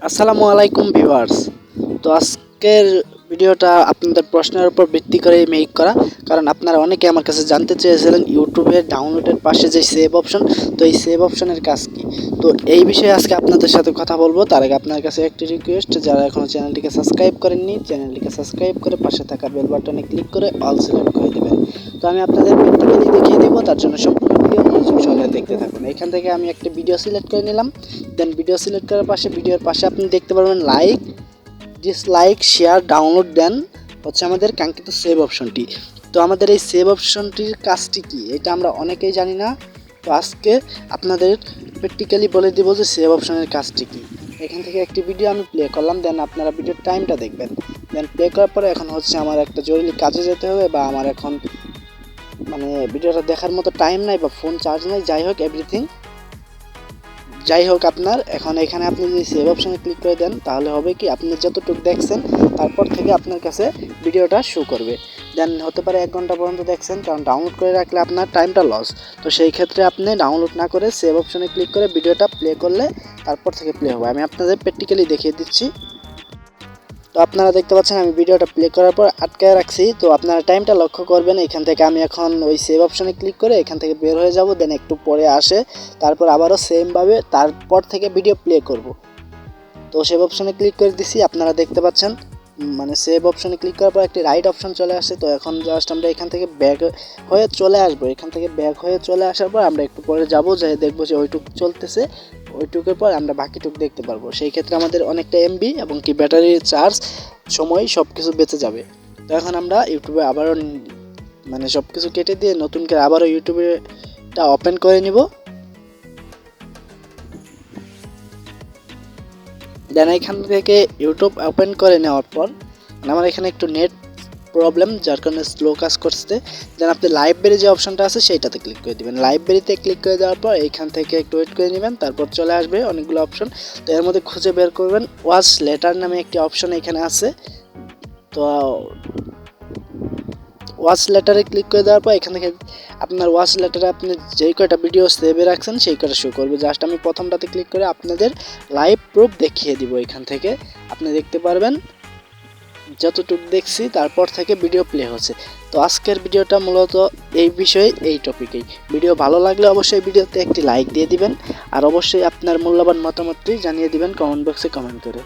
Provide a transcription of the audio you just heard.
আসসালামু আলাইকুম ভিউয়ার্স। তো আজকের ভিডিওটা আপনাদের প্রশ্নের উপর ভিত্তি করে মেক করা, কারণ আপনারা অনেকে আমার কাছে জানতে চেয়েছিলেন ইউটিউবে ডাউনলোডের পাশে যে সেভ অপশন, তো এই সেভ অপশনের কাজ কি। তো এই বিষয়ে আজকে আপনাদের সাথে কথা বলবো। তার আগে আপনার কাছে একটি রিকোয়েস্ট, যারা এখনও চ্যানেলটিকে সাবস্ক্রাইব করেননি, চ্যানেলটিকে সাবস্ক্রাইব করে পাশে থাকা বেল বাটনে ক্লিক করে অল সিলেক্ট করে দেবেন। তো আমি আপনাদের প্র্যাকটিক্যালি দেখিয়ে দেবো, তার জন্য সম্পূর্ণ ভিডিও মনোযোগ সহকারে দেখতে থাকুন। এখান থেকে আমি একটা ভিডিও সিলেক্ট করে নিলাম। দেন ভিডিও সিলেক্ট করার পাশে ভিডিওর পাশে আপনি দেখতে পারবেন লাইক, ডিসলাইক, শেয়ার, ডাউনলোড। দেন হচ্ছে আমাদের কাঙ্ক্ষিত সেভ অপশনটি। তো আমাদের এই সেভ অপশনটির কাজটি কি, এটা আমরা অনেকেই জানি না। তো আজকে আপনাদের প্র্যাকটিক্যালি বলে দেবো যে সেভ অপশনের কাজটি কি। এখান থেকে একটি ভিডিও আমি প্লে করলাম, দেন আপনারা ভিডিওর টাইমটা দেখবেন। দেন প্লে করার পরে এখন হচ্ছে আমার একটা জরুরি কাজে যেতে হবে, বা আমার এখন মানে ভিডিওটা দেখার মতো টাইম নাই বা ফোন চার্জ নাই, যাই হোক এভরিথিং যাই হোক, আপনার এখন এখানে আপনি যদি সেভ অপশনে ক্লিক করে দেন, তাহলে হবে কি, আপনি যতটুকু দেখছেন তারপর থেকে আপনার কাছে ভিডিওটা শো করবে। দেন হতে পারে 1 ঘন্টা পর্যন্ত দেখছেন, কারণ ডাউনলোড করে রাখলে আপনার টাইমটা লস। তো সেই ক্ষেত্রে আপনি ডাউনলোড না করে সেভ অপশনে ক্লিক করে ভিডিওটা প্লে করলে তারপর থেকে প্লে হবে। আমি আপনাদের প্র্যাকটিক্যালি দেখিয়ে দিচ্ছি। তো আপনারা দেখতে পাচ্ছেন আমি ভিডিওটা প্লে করার পর আটকায় রাখছি। তো আপনারা টাইমটা লক্ষ্য করবেন। এখান থেকে আমি এখন ওই সেভ অপশনে ক্লিক করে এখান থেকে বের হয়ে যাব। দেন একটু পরে আসে, তারপর আবারও সেমভাবে তারপর থেকে ভিডিও প্লে করব। তো সেভ অপশনে ক্লিক করে দিছি, আপনারা দেখতে পাচ্ছেন মানে সেভ অপশনে ক্লিক করার পর একটি রাইট অপশন চলে আসে। তো এখন জাস্ট আমরা এখান থেকে ব্যাক হয়ে চলে আসবো। এখান থেকে ব্যাক হয়ে চলে আসার পর আমরা একটু পরে যাব, যে দেখবো যে ওইটুকু চলতেছে, ওইটুকুর পর আমরা বাকিটুকু দেখতে পারবো। সেই ক্ষেত্রে আমাদের অনেকটা এমবি এবং কি ব্যাটারির চার্জ, সময় সব কিছু বেঁচে যাবে। তো এখন আমরা ইউটিউবে আবারও মানে সব কিছু কেটে দিয়ে নতুন করে আবারও ইউটিউবেটা ওপেন করে নিব। দেন এখান থেকে ইউটিউব ওপেন করে নেওয়ার পর আমার এখানে একটু নেট প্রবলেম, যার কারণে স্লো কাজ করছে। দেন আপনি লাইব্রেরি যে অপশনটা আছে সেইটাতে ক্লিক করে দেবেন। লাইব্রেরিতে ক্লিক করে দেওয়ার পর এখান থেকে একটু ওয়েট করে নেবেন, তারপর চলে আসবে অনেকগুলো অপশন। তো এর মধ্যে খুঁজে বের করবেন ওয়াচ লেটার নামে একটি অপশন এখানে আছে। তো ওয়াচ লেটারে ক্লিক করে দেওয়ার পর এখান থেকে আপনার ওয়াচ লেটারে আপনি যেই কয়টা ভিডিও সেভে রাখছেন সেই কয়টা শো করবে। জাস্ট আমি প্রথমটাতে ক্লিক করে আপনাদের লাইভ প্রুফ দেখিয়ে দিব। এখান থেকে আপনি দেখতে পারবেন যতটুকু দেখছি তারপর থেকে ভিডিও প্লে হচ্ছে। তো আজকের ভিডিওটা মূলত এই বিষয়ে, এই টপিকেই। ভিডিও ভালো লাগলে অবশ্যই ভিডিওতে একটি লাইক দিয়ে দিবেন, আর অবশ্যই আপনার মূল্যবান মতামতটি জানিয়ে দিবেন কমেন্ট বক্সে কমেন্ট করে।